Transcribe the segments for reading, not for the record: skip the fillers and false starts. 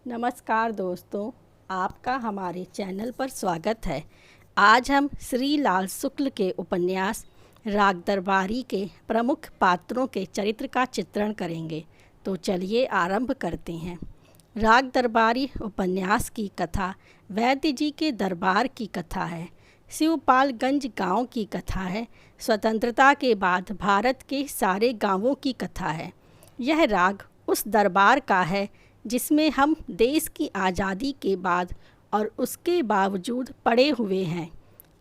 नमस्कार दोस्तों, आपका हमारे चैनल पर स्वागत है। आज हम श्री लाल शुक्ल के उपन्यास राग दरबारी के प्रमुख पात्रों के चरित्र का चित्रण करेंगे। तो चलिए आरंभ करते हैं। राग दरबारी उपन्यास की कथा वैद्य जी के दरबार की कथा है। शिवपालगंज गांव की कथा है। स्वतंत्रता के बाद भारत के सारे गांवों की कथा है। यह राग उस दरबार का है जिसमें हम देश की आज़ादी के बाद और उसके बावजूद पड़े हुए हैं।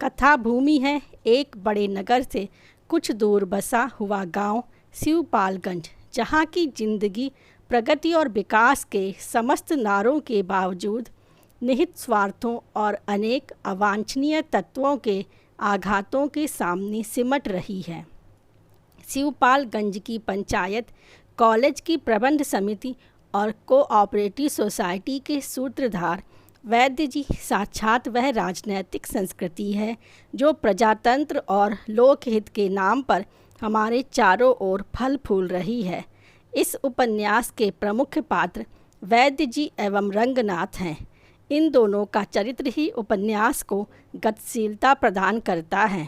कथा भूमि है एक बड़े नगर से कुछ दूर बसा हुआ गांव शिवपालगंज, जहां की जिंदगी प्रगति और विकास के समस्त नारों के बावजूद निहित स्वार्थों और अनेक अवांछनीय तत्वों के आघातों के सामने सिमट रही है। शिवपालगंज की पंचायत, कॉलेज की प्रबंध समिति और कोऑपरेटिव सोसाइटी के सूत्रधार वैद्य जी साक्षात वह राजनैतिक संस्कृति है जो प्रजातंत्र और लोकहित के नाम पर हमारे चारों ओर फल फूल रही है। इस उपन्यास के प्रमुख पात्र वैद्य जी एवं रंगनाथ हैं। इन दोनों का चरित्र ही उपन्यास को गतिशीलता प्रदान करता है।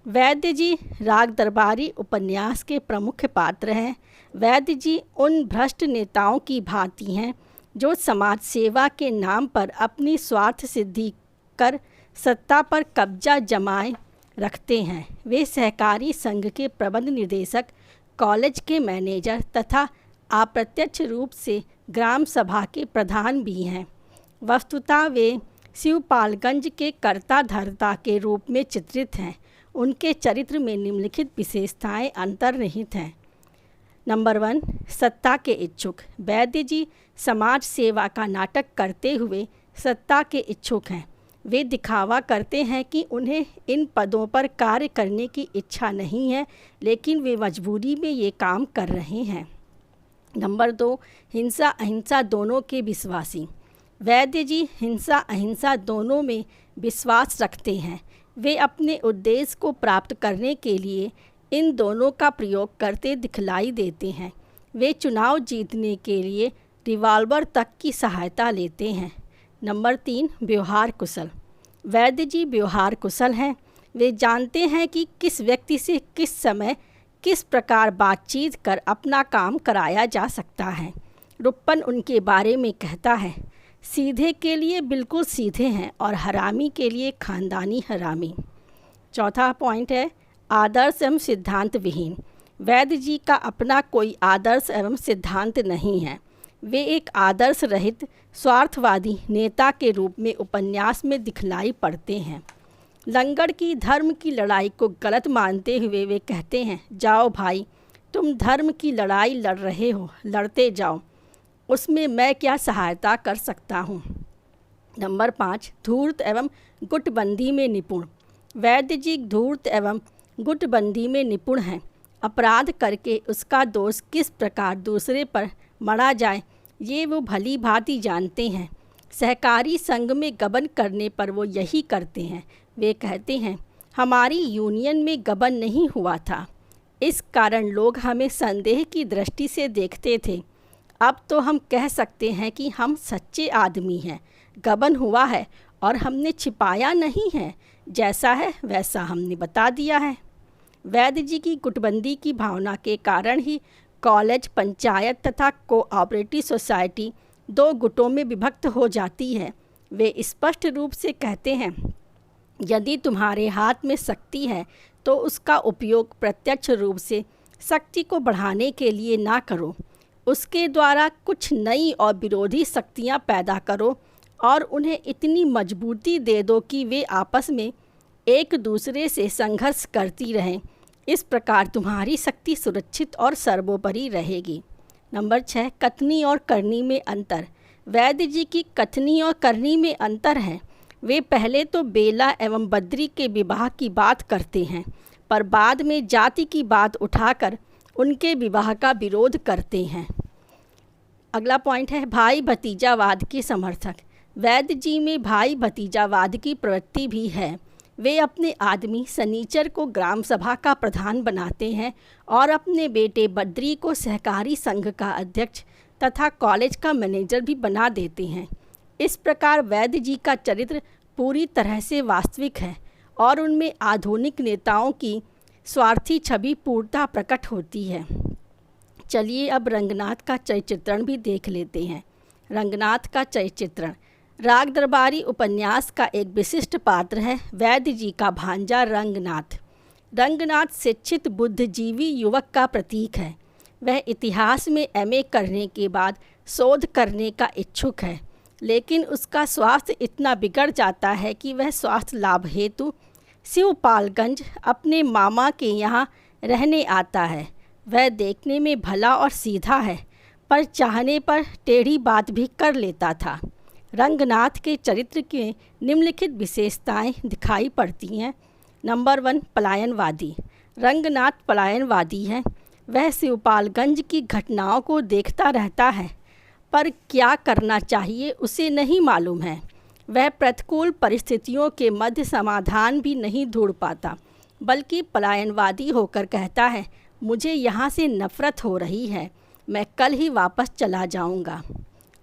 वैद्य जी राग दरबारी उपन्यास के प्रमुख पात्र हैं। वैद्य जी उन भ्रष्ट नेताओं की भांति हैं जो समाज सेवा के नाम पर अपनी स्वार्थ सिद्धि कर सत्ता पर कब्जा जमाए रखते हैं। वे सहकारी संघ के प्रबंध निदेशक, कॉलेज के मैनेजर तथा अप्रत्यक्ष रूप से ग्राम सभा के प्रधान भी हैं। वस्तुतः वे शिवपालगंज के कर्ता धर्ता के रूप में चित्रित हैं। उनके चरित्र में निम्नलिखित विशेषताएं अंतर्निहित हैं। नंबर 1, सत्ता के इच्छुक। वैद्य जी समाज सेवा का नाटक करते हुए सत्ता के इच्छुक हैं। वे दिखावा करते हैं कि उन्हें इन पदों पर कार्य करने की इच्छा नहीं है, लेकिन वे मजबूरी में ये काम कर रहे हैं। नंबर 2, हिंसा अहिंसा दोनों के विश्वासी। वैद्य जी हिंसा अहिंसा दोनों में विश्वास रखते हैं। वे अपने उद्देश्य को प्राप्त करने के लिए इन दोनों का प्रयोग करते दिखलाई देते हैं। वे चुनाव जीतने के लिए रिवॉल्वर तक की सहायता लेते हैं। नंबर 3, व्यवहार कुशल। वैद्य जी व्यवहार कुशल हैं। वे जानते हैं कि किस व्यक्ति से किस समय किस प्रकार बातचीत कर अपना काम कराया जा सकता है। रुप्पन उनके बारे में कहता है, सीधे के लिए बिल्कुल सीधे हैं और हरामी के लिए खानदानी हरामी। चौथा पॉइंट है आदर्श एवं सिद्धांत विहीन। वैद्य जी का अपना कोई आदर्श एवं सिद्धांत नहीं है। वे एक आदर्श रहित स्वार्थवादी नेता के रूप में उपन्यास में दिखलाई पड़ते हैं। लंगड़ की धर्म की लड़ाई को गलत मानते हुए वे कहते हैं, जाओ भाई, तुम धर्म की लड़ाई लड़ रहे हो, लड़ते जाओ, उसमें मैं क्या सहायता कर सकता हूँ। नंबर 5, धूर्त एवं गुटबंदी में निपुण। वैद्य जी धूर्त एवं गुटबंदी में निपुण हैं। अपराध करके उसका दोष किस प्रकार दूसरे पर मढ़ा जाए ये वो भली भांति जानते हैं। सहकारी संघ में गबन करने पर वो यही करते हैं। वे कहते हैं, हमारी यूनियन में गबन नहीं हुआ था, इस कारण लोग हमें संदेह की दृष्टि से देखते थे। अब तो हम कह सकते हैं कि हम सच्चे आदमी हैं। गबन हुआ है और हमने छिपाया नहीं है, जैसा है वैसा हमने बता दिया है। वैद्य जी की गुटबंदी की भावना के कारण ही कॉलेज, पंचायत तथा कोऑपरेटिव सोसाइटी 2 गुटों में विभक्त हो जाती है। वे स्पष्ट रूप से कहते हैं, यदि तुम्हारे हाथ में शक्ति है तो उसका उपयोग प्रत्यक्ष रूप से शक्ति को बढ़ाने के लिए ना करो, उसके द्वारा कुछ नई और विरोधी शक्तियाँ पैदा करो और उन्हें इतनी मजबूती दे दो कि वे आपस में एक दूसरे से संघर्ष करती रहें। इस प्रकार तुम्हारी शक्ति सुरक्षित और सर्वोपरि रहेगी। नंबर 6, कथनी और करनी में अंतर। वैद्य जी की कथनी और करनी में अंतर है। वे पहले तो बेला एवं बद्री के विवाह की बात करते हैं, पर बाद में जाति की बात उठाकर उनके विवाह का विरोध करते हैं। अगला पॉइंट है भाई भतीजावाद के समर्थक। वैद्य जी में भाई भतीजावाद की प्रवृत्ति भी है। वे अपने आदमी सनीचर को ग्राम सभा का प्रधान बनाते हैं और अपने बेटे बद्री को सहकारी संघ का अध्यक्ष तथा कॉलेज का मैनेजर भी बना देते हैं। इस प्रकार वैद्य जी का चरित्र पूरी तरह से वास्तविक है और उनमें आधुनिक नेताओं की स्वार्थी छवि पूर्णतः प्रकट होती है। चलिए अब रंगनाथ का चरित्र चित्रण भी देख लेते हैं। रंगनाथ का चरित्र चित्रण राग दरबारी उपन्यास का एक विशिष्ट पात्र है वैद्य जी का भांजा रंगनाथ। रंगनाथ शिक्षित बुद्धिजीवी युवक का प्रतीक है। वह इतिहास में एमए करने के बाद शोध करने का इच्छुक है, लेकिन उसका स्वास्थ्य इतना बिगड़ जाता है कि वह स्वास्थ्य लाभ हेतु शिवपालगंज अपने मामा के यहाँ रहने आता है। वह देखने में भला और सीधा है, पर चाहने पर टेढ़ी बात भी कर लेता था। रंगनाथ के चरित्र के निम्नलिखित विशेषताएं दिखाई पड़ती हैं। नंबर 1, पलायनवादी। रंगनाथ पलायनवादी है। वह शिवपालगंज की घटनाओं को देखता रहता है, पर क्या करना चाहिए उसे नहीं मालूम है। वह प्रतिकूल परिस्थितियों के मध्य समाधान भी नहीं ढूंढ पाता, बल्कि पलायनवादी होकर कहता है, मुझे यहाँ से नफरत हो रही है, मैं कल ही वापस चला जाऊँगा।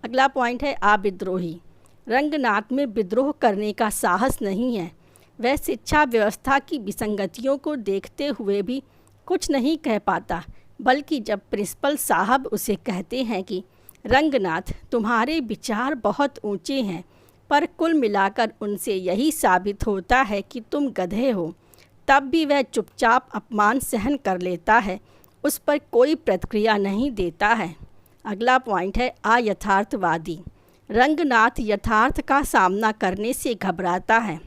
अगला पॉइंट है विद्रोही। रंगनाथ में विद्रोह करने का साहस नहीं है। वह शिक्षा व्यवस्था की विसंगतियों को देखते हुए भी कुछ नहीं कह पाता, बल्कि जब प्रिंसिपल साहब उसे कहते हैं कि रंगनाथ तुम्हारे विचार बहुत ऊंचे हैं, पर कुल मिलाकर उनसे यही साबित होता है कि तुम गधे हो, तब भी वह चुपचाप अपमान सहन कर लेता है, उस पर कोई प्रतिक्रिया नहीं देता है। अगला पॉइंट है अयथार्थवादी। रंगनाथ यथार्थ का सामना करने से घबराता है।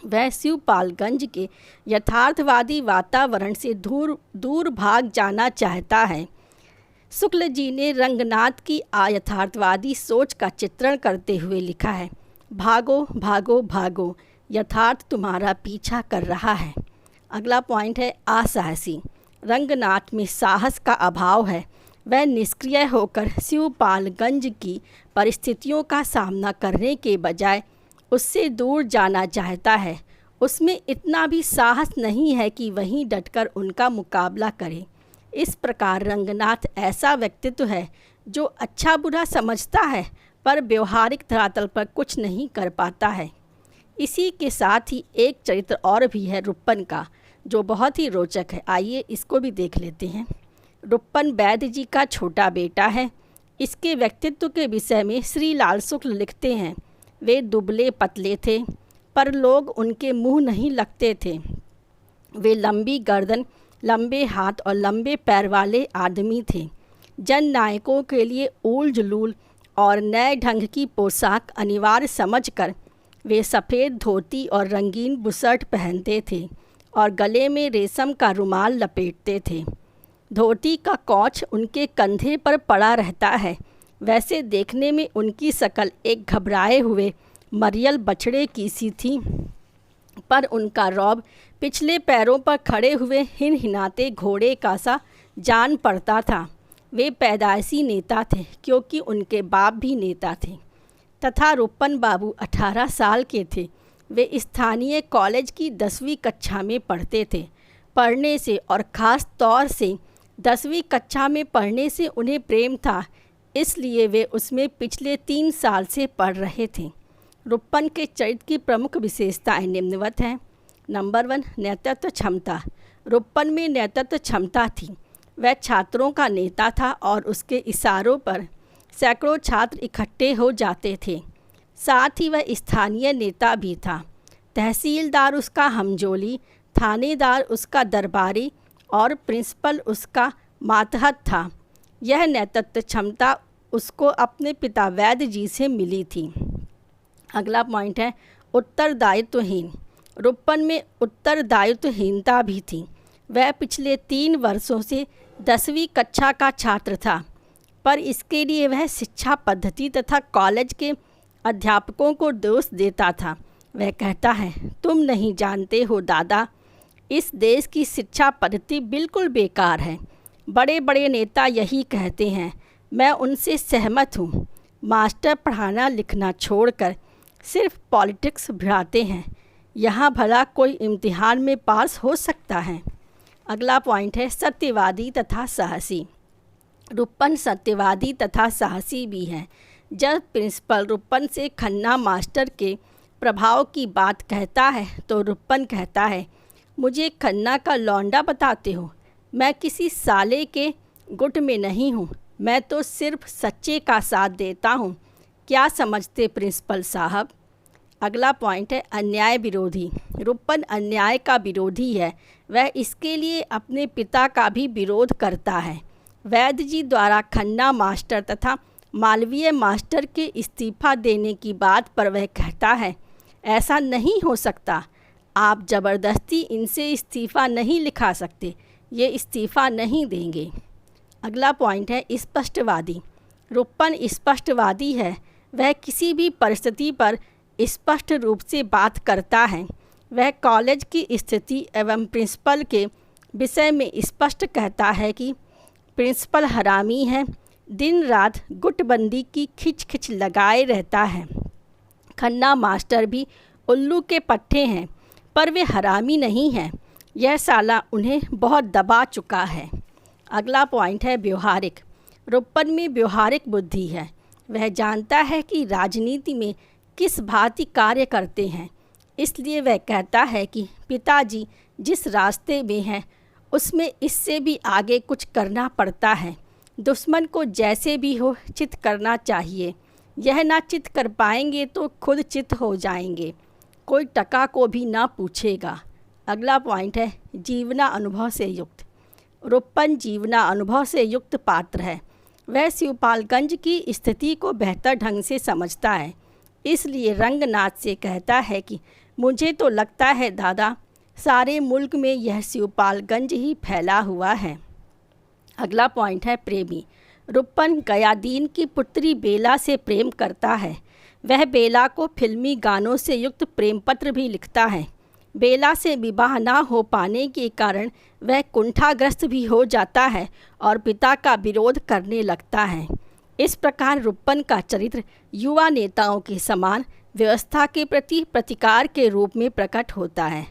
वह शिवपालगंज के यथार्थवादी वातावरण से दूर भाग जाना चाहता है। शुक्ल जी ने रंगनाथ की अयथार्थवादी सोच का चित्रण करते हुए लिखा है, भागो भागो भागो, यथार्थ तुम्हारा पीछा कर रहा है। अगला पॉइंट है असाहसी। रंगनाथ में साहस का अभाव है। वह निष्क्रिय होकर शिवपालगंज की परिस्थितियों का सामना करने के बजाय उससे दूर जाना चाहता है। उसमें इतना भी साहस नहीं है कि वहीं डटकर उनका मुकाबला करे। इस प्रकार रंगनाथ ऐसा व्यक्तित्व है जो अच्छा बुरा समझता है, पर व्यवहारिक धरातल पर कुछ नहीं कर पाता है। इसी के साथ ही एक चरित्र और भी है रुप्पन का, जो बहुत ही रोचक है। आइए इसको भी देख लेते हैं। रुप्पन वैद्य जी का छोटा बेटा है। इसके व्यक्तित्व के विषय में श्री लाल शुक्ल लिखते हैं, वे दुबले पतले थे, पर लोग उनके मुंह नहीं लगते थे। वे लंबी गर्दन, लंबे हाथ और लंबे पैर वाले आदमी थे। जननायकों के लिए ऊल जुलूल और नए ढंग की पोशाक अनिवार्य समझकर वे सफ़ेद धोती और रंगीन बुशर्ट पहनते थे और गले में रेशम का रुमाल लपेटते थे। धोती का कौच उनके कंधे पर पड़ा रहता है। वैसे देखने में उनकी शक्ल एक घबराए हुए मरियल बछड़े की सी थी, पर उनका रौब पिछले पैरों पर खड़े हुए हिनहिनाते घोड़े का सा जान पड़ता था। वे पैदाइशी नेता थे, क्योंकि उनके बाप भी नेता थे। तथा रुप्पन बाबू 18 साल के थे। वे स्थानीय कॉलेज की 10वीं कक्षा में पढ़ते थे। पढ़ने से और ख़ास तौर से 10वीं कक्षा में पढ़ने से उन्हें प्रेम था, इसलिए वे उसमें पिछले 3 साल से पढ़ रहे थे। रुप्पन के चरित्र की प्रमुख विशेषताएं निम्नवत हैं। नंबर 1, नेतृत्व क्षमता। रुप्पन में नेतृत्व क्षमता थी। वह छात्रों का नेता था और उसके इशारों पर सैकड़ों छात्र इकट्ठे हो जाते थे। साथ ही वह स्थानीय नेता भी था। तहसीलदार उसका हमजोली, थानेदार उसका दरबारी और प्रिंसिपल उसका मातहत था। यह नेतृत्व क्षमता उसको अपने पिता वैद्य जी से मिली थी। अगला पॉइंट है उत्तरदायित्वहीन। रुप्पन में उत्तरदायित्वहीनता भी थी। वह पिछले 3 वर्षों से 10वीं कक्षा का छात्र था, पर इसके लिए वह शिक्षा पद्धति तथा कॉलेज के अध्यापकों को दोष देता था। वह कहता है, तुम नहीं जानते हो दादा, इस देश की शिक्षा पद्धति बिल्कुल बेकार है। बड़े बड़े नेता यही कहते हैं, मैं उनसे सहमत हूँ। मास्टर पढ़ाना लिखना छोड़कर सिर्फ पॉलिटिक्स भिड़ाते हैं। यहाँ भला कोई इम्तिहान में पास हो सकता है। अगला पॉइंट है सत्यवादी तथा साहसी। रुपन सत्यवादी तथा साहसी भी है। जब प्रिंसिपल रुपन से खन्ना मास्टर के प्रभाव की बात कहता है तो रुपन कहता है, मुझे खन्ना का लौंडा बताते हो? मैं किसी साले के गुट में नहीं हूँ, मैं तो सिर्फ सच्चे का साथ देता हूँ। क्या समझते प्रिंसिपल साहब? अगला पॉइंट है अन्याय विरोधी। रुपन अन्याय का विरोधी है। वह इसके लिए अपने पिता का भी विरोध करता है। वैद्य जी द्वारा खन्ना मास्टर तथा मालवीय मास्टर के इस्तीफा देने की बात पर वह कहता है, ऐसा नहीं हो सकता, आप ज़बरदस्ती इनसे इस्तीफ़ा नहीं लिखा सकते, ये इस्तीफ़ा नहीं देंगे। अगला पॉइंट है स्पष्टवादी। रुपन स्पष्टवादी है। वह किसी भी परिस्थिति पर स्पष्ट रूप से बात करता है। वह कॉलेज की स्थिति एवं प्रिंसिपल के विषय में स्पष्ट कहता है कि प्रिंसिपल हरामी है, दिन रात गुटबंदी की खिच लगाए रहता है। खन्ना मास्टर भी उल्लू के पट्टे हैं, पर वे हरामी नहीं हैं। यह साला उन्हें बहुत दबा चुका है। अगला पॉइंट है व्यवहारिक। रुपन में व्यवहारिक बुद्धि है। वह जानता है कि राजनीति में किस भांति कार्य करते हैं, इसलिए वह कहता है कि पिताजी जिस रास्ते में हैं उसमें इससे भी आगे कुछ करना पड़ता है। दुश्मन को जैसे भी हो चित करना चाहिए। यह ना चित कर पाएंगे तो खुद चित हो जाएंगे, कोई टका को भी ना पूछेगा। अगला पॉइंट है जीवना अनुभव से युक्त। रुपन जीवना अनुभव से युक्त पात्र है। वह शिवपालगंज की स्थिति को बेहतर ढंग से समझता है, इसलिए रंगनाथ से कहता है कि मुझे तो लगता है दादा, सारे मुल्क में यह शिवपालगंज ही फैला हुआ है। अगला पॉइंट है प्रेमी। रुपन गयादीन की पुत्री बेला से प्रेम करता है। वह बेला को फिल्मी गानों से युक्त प्रेम पत्र भी लिखता है। बेला से विवाह ना हो पाने के कारण वह कुंठाग्रस्त भी हो जाता है और पिता का विरोध करने लगता है। इस प्रकार रुपन का चरित्र युवा नेताओं के समान व्यवस्था के प्रति प्रतिकार के रूप में प्रकट होता है।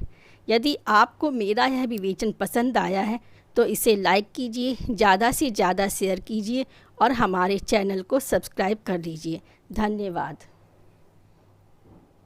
यदि आपको मेरा यह विवेचन पसंद आया है तो इसे लाइक कीजिए, ज़्यादा से ज़्यादा शेयर कीजिए और हमारे चैनल को सब्सक्राइब कर लीजिए। धन्यवाद।